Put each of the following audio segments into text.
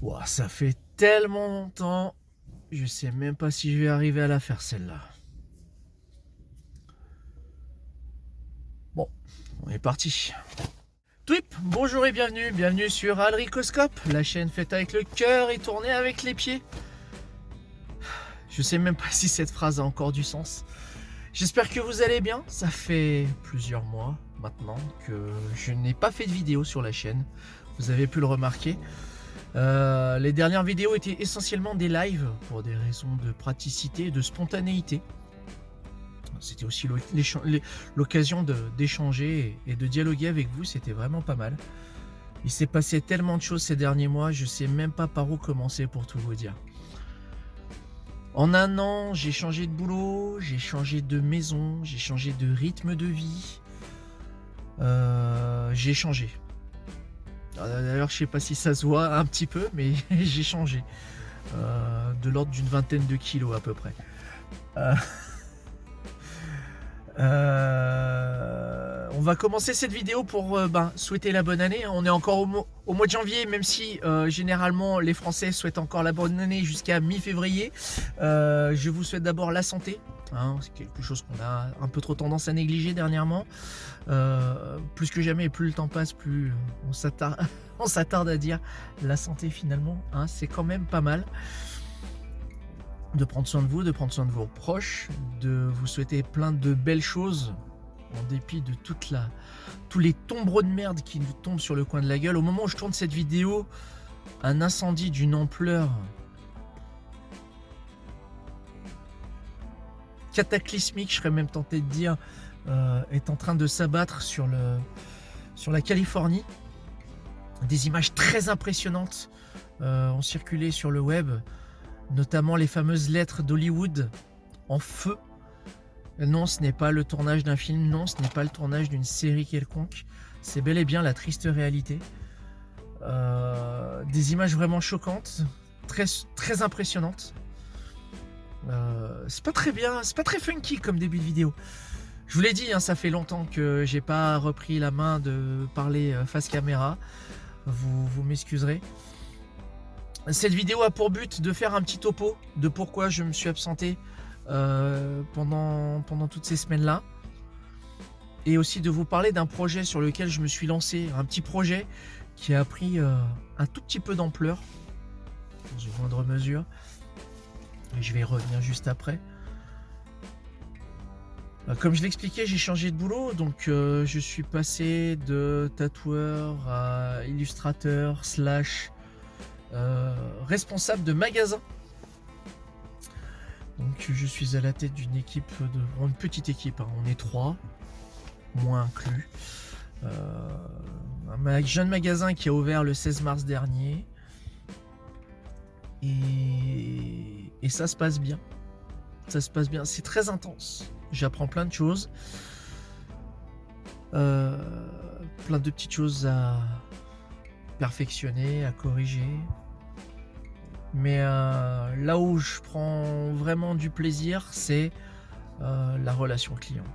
Ouah, ça fait tellement longtemps, je sais même pas si je vais arriver à la faire celle-là. Bon, on est parti. Twip, bonjour et bienvenue sur Alricoscope, la chaîne faite avec le cœur et tournée avec les pieds. Je sais même pas si cette phrase a encore du sens. J'espère que vous allez bien, ça fait plusieurs mois maintenant que je n'ai pas fait de vidéo sur la chaîne, vous avez pu le remarquer. Les dernières vidéos étaient essentiellement des lives pour des raisons de praticité et de spontanéité. C'était aussi l'occasion d'échanger et de dialoguer avec vous, c'était vraiment pas mal. Il s'est passé tellement de choses ces derniers mois, je sais même pas par où commencer pour tout vous dire. En un an, j'ai changé de boulot, j'ai changé de maison, j'ai changé de rythme de vie. J'ai changé. D'ailleurs, je sais pas si ça se voit un petit peu, mais j'ai changé. De l'ordre d'une vingtaine de kilos à peu près. On va commencer cette vidéo pour souhaiter la bonne année. On est encore au mois de janvier, même si généralement les Français souhaitent encore la bonne année jusqu'à mi-février. Je vous souhaite d'abord la santé. C'est quelque chose qu'on a un peu trop tendance à négliger dernièrement. Plus que jamais, et plus le temps passe, plus on s'attarde à dire la santé finalement. C'est quand même pas mal. De prendre soin de vous, de prendre soin de vos proches, de vous souhaiter plein de belles choses en dépit de tous les tombereaux de merde qui nous tombent sur le coin de la gueule. Au moment où je tourne cette vidéo, un incendie d'une ampleur cataclysmique, je serais même tenté de dire, est en train de s'abattre sur la Californie. Des images très impressionnantes ont circulé sur le web, notamment les fameuses lettres d'Hollywood en feu. Non, ce n'est pas le tournage d'un film, non, ce n'est pas le tournage d'une série quelconque, c'est bel et bien la triste réalité. Des images vraiment choquantes, très impressionnantes. C'est pas très bien, c'est pas très funky comme début de vidéo. Je vous l'ai dit, ça fait longtemps que j'ai pas repris la main de parler face caméra. Vous m'excuserez. Cette vidéo a pour but de faire un petit topo de pourquoi je me suis absenté pendant toutes ces semaines-là. Et aussi de vous parler d'un projet sur lequel je me suis lancé. Un petit projet qui a pris un tout petit peu d'ampleur, dans une moindre mesure. Et je vais y revenir juste après. Comme je l'expliquais, j'ai changé de boulot. Donc je suis passé de tatoueur à illustrateur / responsable de magasin. Donc je suis à la tête d'une équipe, une petite équipe, on est 3, moi inclus. Un jeune magasin qui a ouvert le 16 mars dernier. Et ça se passe bien. Ça se passe bien, c'est très intense. J'apprends plein de choses. Plein de petites choses à perfectionner, à corriger. Mais là où je prends vraiment du plaisir, c'est la relation client.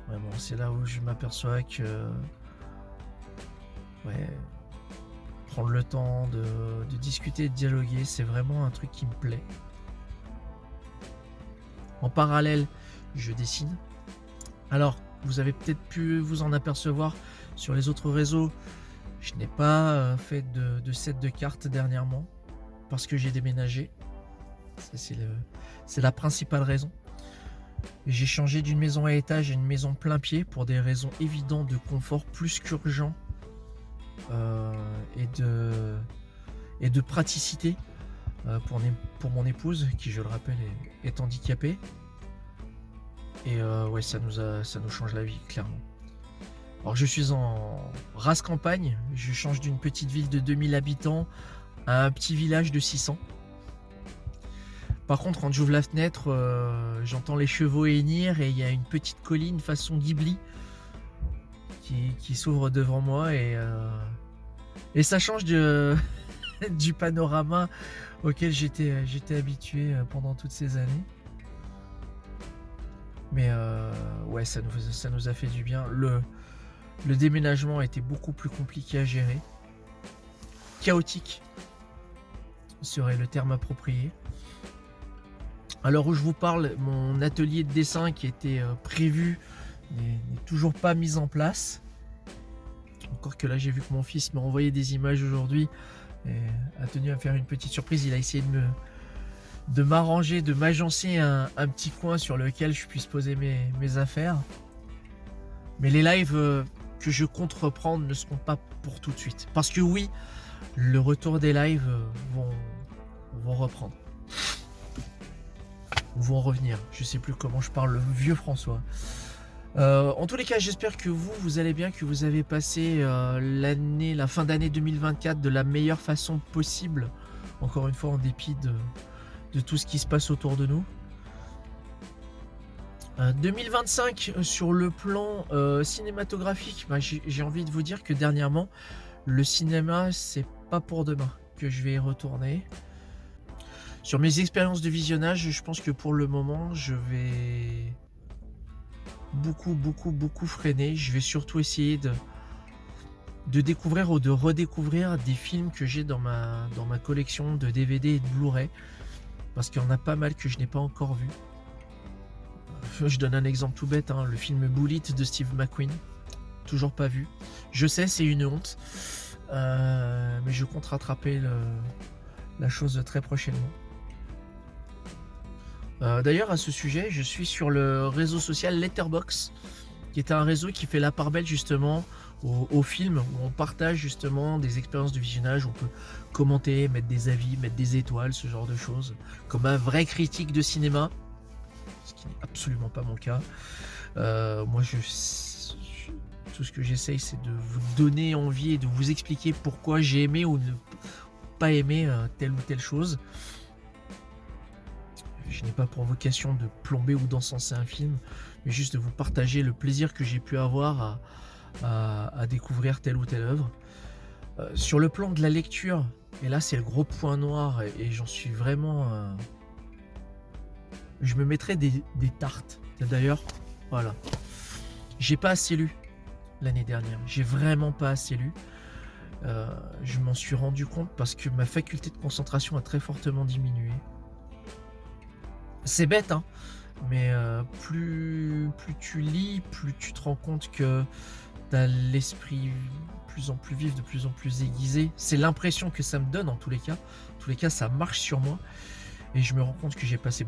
Vraiment, c'est là où je m'aperçois que prendre le temps de discuter, de dialoguer, c'est vraiment un truc qui me plaît. En parallèle, je dessine. Alors, vous avez peut-être pu vous en apercevoir sur les autres réseaux. Je n'ai pas fait de set de cartes dernièrement parce que j'ai déménagé. C'est la principale raison. J'ai changé d'une maison à étage à une maison plein pied pour des raisons évidentes de confort plus qu'urgent et de praticité pour mon épouse qui, je le rappelle, est handicapée. Et ça nous change la vie, clairement. Alors je suis en race campagne, je change d'une petite ville de 2000 habitants à un petit village de 600. Par contre, quand j'ouvre la fenêtre, j'entends les chevaux hennir et il y a une petite colline façon Ghibli qui s'ouvre devant moi et ça change du panorama auquel j'étais habitué pendant toutes ces années. Mais ça nous a fait du bien. Le déménagement a été beaucoup plus compliqué à gérer, chaotique. serait le terme approprié. À l'heure où je vous parle, mon atelier de dessin qui était prévu n'est toujours pas mis en place. Encore que là, j'ai vu que mon fils m'a envoyé des images aujourd'hui et a tenu à faire une petite surprise. Il a essayé de m'arranger, de m'agencer un petit coin sur lequel je puisse poser mes affaires. Mais les lives que je compte reprendre ne seront pas pour tout de suite. Parce que oui, le retour des lives vont reprendre. Vont revenir. Je sais plus comment je parle, le vieux François. En tous les cas, j'espère que vous allez bien, que vous avez passé la fin d'année 2024 de la meilleure façon possible. Encore une fois, en dépit de tout ce qui se passe autour de nous. 2025, sur le plan cinématographique, j'ai envie de vous dire que dernièrement, le cinéma, c'est pas pour demain que je vais y retourner. Sur mes expériences de visionnage, je pense que pour le moment, je vais beaucoup freiner. Je vais surtout essayer de découvrir ou de redécouvrir des films que j'ai dans ma collection de DVD et de Blu-ray. Parce qu'il y en a pas mal que je n'ai pas encore vu. Je donne un exemple tout bête, hein, le film Bullitt de Steve McQueen. Toujours pas vu. Je sais, c'est une honte. Mais je compte rattraper la chose très prochainement. D'ailleurs, à ce sujet, je suis sur le réseau social Letterboxd, qui est un réseau qui fait la part belle justement aux films, où on partage justement des expériences de visionnage, on peut commenter, mettre des avis, mettre des étoiles, ce genre de choses, comme un vrai critique de cinéma, ce qui n'est absolument pas mon cas. Moi, tout ce que j'essaye, c'est de vous donner envie et de vous expliquer pourquoi j'ai aimé ou ne pas aimé telle ou telle chose. Je n'ai pas pour vocation de plomber ou d'encenser un film, mais juste de vous partager le plaisir que j'ai pu avoir à découvrir telle ou telle œuvre. Sur le plan de la lecture, et là c'est le gros point noir, et j'en suis vraiment... je me mettrai des tartes. D'ailleurs, voilà. J'ai pas assez lu l'année dernière. J'ai vraiment pas assez lu. Je m'en suis rendu compte parce que ma faculté de concentration a très fortement diminué. C'est bête, hein, mais plus tu lis, plus tu te rends compte que tu as l'esprit de plus en plus vif, de plus en plus aiguisé. C'est l'impression que ça me donne en tous les cas. En tous les cas, ça marche sur moi. Et je me rends compte que j'ai passé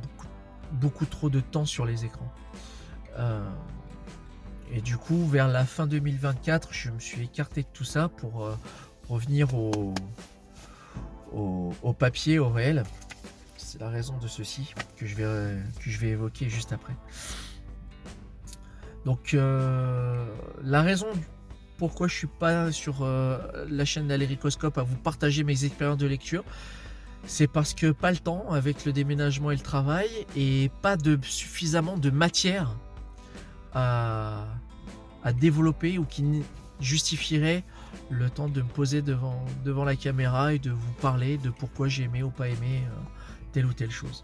beaucoup trop de temps sur les écrans. Et du coup, vers la fin 2024, je me suis écarté de tout ça pour revenir au papier, au réel. C'est la raison de ceci que je vais évoquer juste après. Donc la raison pourquoi je suis pas sur la chaîne d'Alericoscope à vous partager mes expériences de lecture, c'est parce que pas le temps avec le déménagement et le travail, et pas suffisamment de matière à développer ou qui justifierait le temps de me poser devant la caméra et de vous parler de pourquoi j'ai aimé ou pas aimé telle ou telle chose.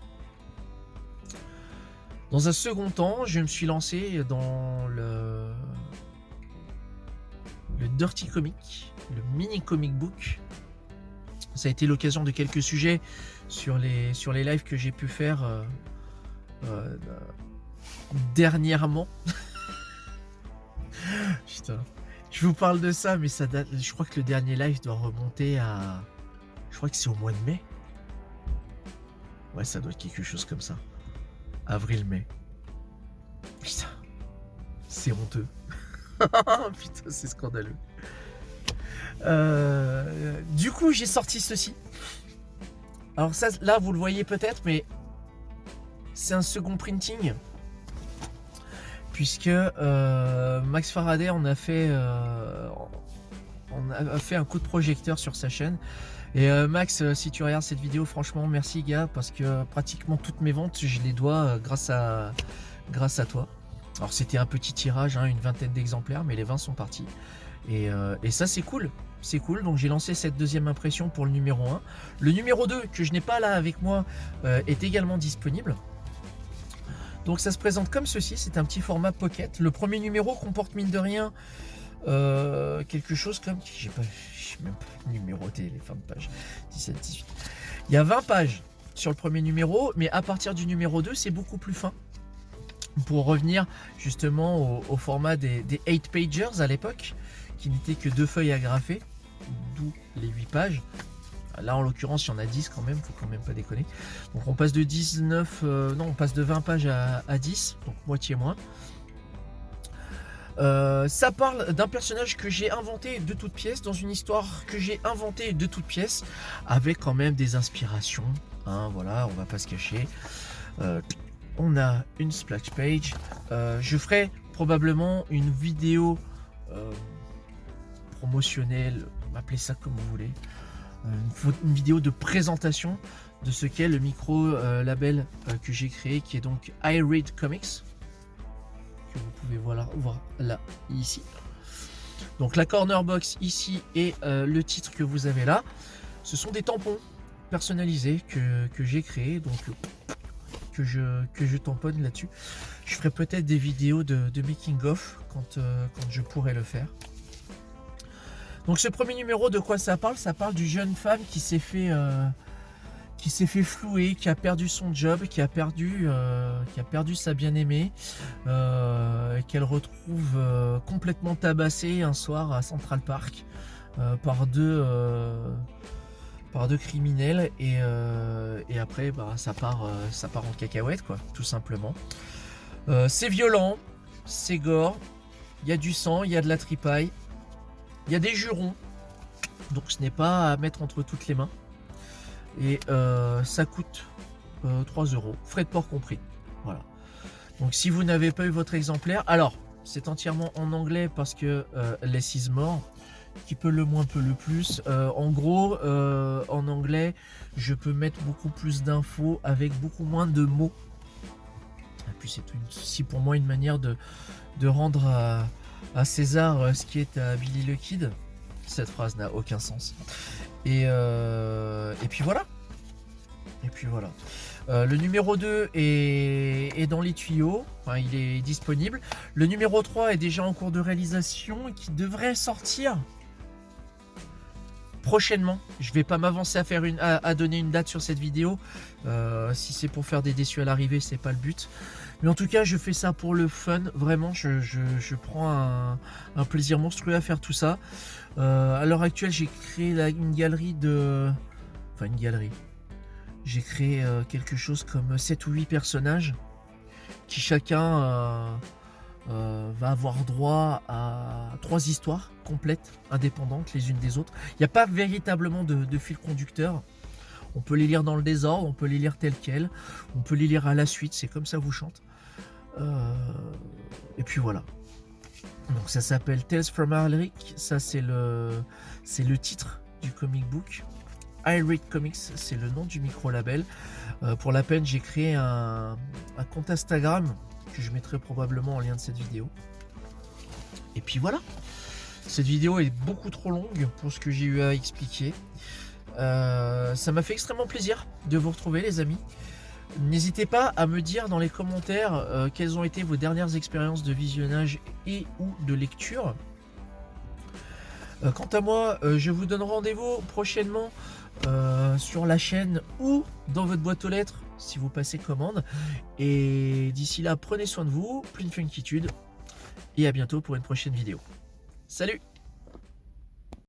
Dans un second temps, je me suis lancé dans le Dirty Comic, le mini comic book. Ça a été l'occasion de quelques sujets sur les lives que j'ai pu faire dernièrement. Putain, je vous parle de ça, mais ça date. Je crois que le dernier live doit remonter à. Je crois que c'est au mois de mai. Ouais, ça doit être quelque chose comme ça. Avril-mai. Putain, c'est honteux. Putain, c'est scandaleux. Du coup, j'ai sorti ceci. Alors ça, là, vous le voyez peut-être, mais c'est un second printing. Puisque Max Faraday on a fait un coup de projecteur sur sa chaîne. Et Max, si tu regardes cette vidéo, franchement merci gars, parce que pratiquement toutes mes ventes je les dois grâce à toi. Alors c'était un petit tirage, hein, une vingtaine d'exemplaires, mais les 20 sont partis. Et ça c'est cool. C'est cool, donc j'ai lancé cette deuxième impression pour le numéro 1. Le numéro 2, que je n'ai pas là avec moi, est également disponible. Donc ça se présente comme ceci, c'est un petit format pocket. Le premier numéro comporte mine de rien quelque chose comme... J'ai même pas numéroté les fins de page. 17, 18. Il y a 20 pages sur le premier numéro, mais à partir du numéro 2, c'est beaucoup plus fin. Pour revenir justement au format des 8 pagers à l'époque, qui n'étaient que 2 feuilles agrafées, d'où les 8 pages. Là en l'occurrence il y en a 10 quand même, faut quand même pas déconner. Donc on passe de 20 pages à 10, donc moitié moins. Ça parle d'un personnage que j'ai inventé de toutes pièces, dans une histoire que j'ai inventée de toutes pièces, avec quand même des inspirations, hein, voilà, on va pas se cacher. On a une splash page. Je ferai probablement une vidéo promotionnelle, appelez ça comme vous voulez, une vidéo de présentation de ce qu'est le micro label que j'ai créé, qui est donc I Read Comics, que vous pouvez voir là, ici. Donc la corner box ici et le titre que vous avez là, ce sont des tampons personnalisés que j'ai créés, donc que je tamponne là-dessus. Je ferai peut-être des vidéos de making of quand je pourrai le faire. Donc ce premier numéro, de quoi ça parle? Ça parle d'une jeune femme qui s'est fait flouer, qui a perdu son job, qui a perdu sa bien-aimée, qu'elle retrouve complètement tabassée un soir à Central Park par deux criminels, et après ça part en cacahuète, quoi, tout simplement. C'est violent, c'est gore, il y a du sang, il y a de la tripaille, il y a des jurons, donc ce n'est pas à mettre entre toutes les mains. Et ça coûte 3 €, frais de port compris. Voilà. Donc si vous n'avez pas eu votre exemplaire, alors c'est entièrement en anglais parce que less is more, qui peut le moins peut le plus. En gros, en anglais, je peux mettre beaucoup plus d'infos avec beaucoup moins de mots. Et puis c'est aussi pour moi une manière de rendre à César ce qui est à Billy the Kid. Cette phrase n'a aucun sens. Et puis voilà. Le numéro 2 est dans les tuyaux, enfin, il est disponible. Le numéro 3 est déjà en cours de réalisation et qui devrait sortir prochainement. Je vais pas m'avancer à donner une date sur cette vidéo. Si c'est pour faire des déçus à l'arrivée, c'est pas le but. Mais en tout cas, je fais ça pour le fun. Vraiment, je prends un plaisir monstrueux à faire tout ça. À l'heure actuelle, j'ai créé une galerie de... Enfin, une galerie. J'ai créé quelque chose comme 7 ou 8 personnages qui chacun va avoir droit à 3 histoires complètes, indépendantes les unes des autres. Il n'y a pas véritablement de fil conducteur. On peut les lire dans le désordre, on peut les lire telles quelles, on peut les lire à la suite, c'est comme ça vous chante. Et puis voilà. Donc ça s'appelle Tales from Alric, ça c'est le titre du comic book. I Read Comics, c'est le nom du micro-label. Pour la peine, j'ai créé un compte Instagram que je mettrai probablement en lien de cette vidéo. Et puis voilà. Cette vidéo est beaucoup trop longue pour ce que j'ai eu à expliquer. Ça m'a fait extrêmement plaisir de vous retrouver, les amis. N'hésitez pas à me dire dans les commentaires quelles ont été vos dernières expériences de visionnage et ou de lecture. Quant à moi, je vous donne rendez-vous prochainement sur la chaîne ou dans votre boîte aux lettres si vous passez commande. Et d'ici là, prenez soin de vous, plein de funkitude, et à bientôt pour une prochaine vidéo. Salut!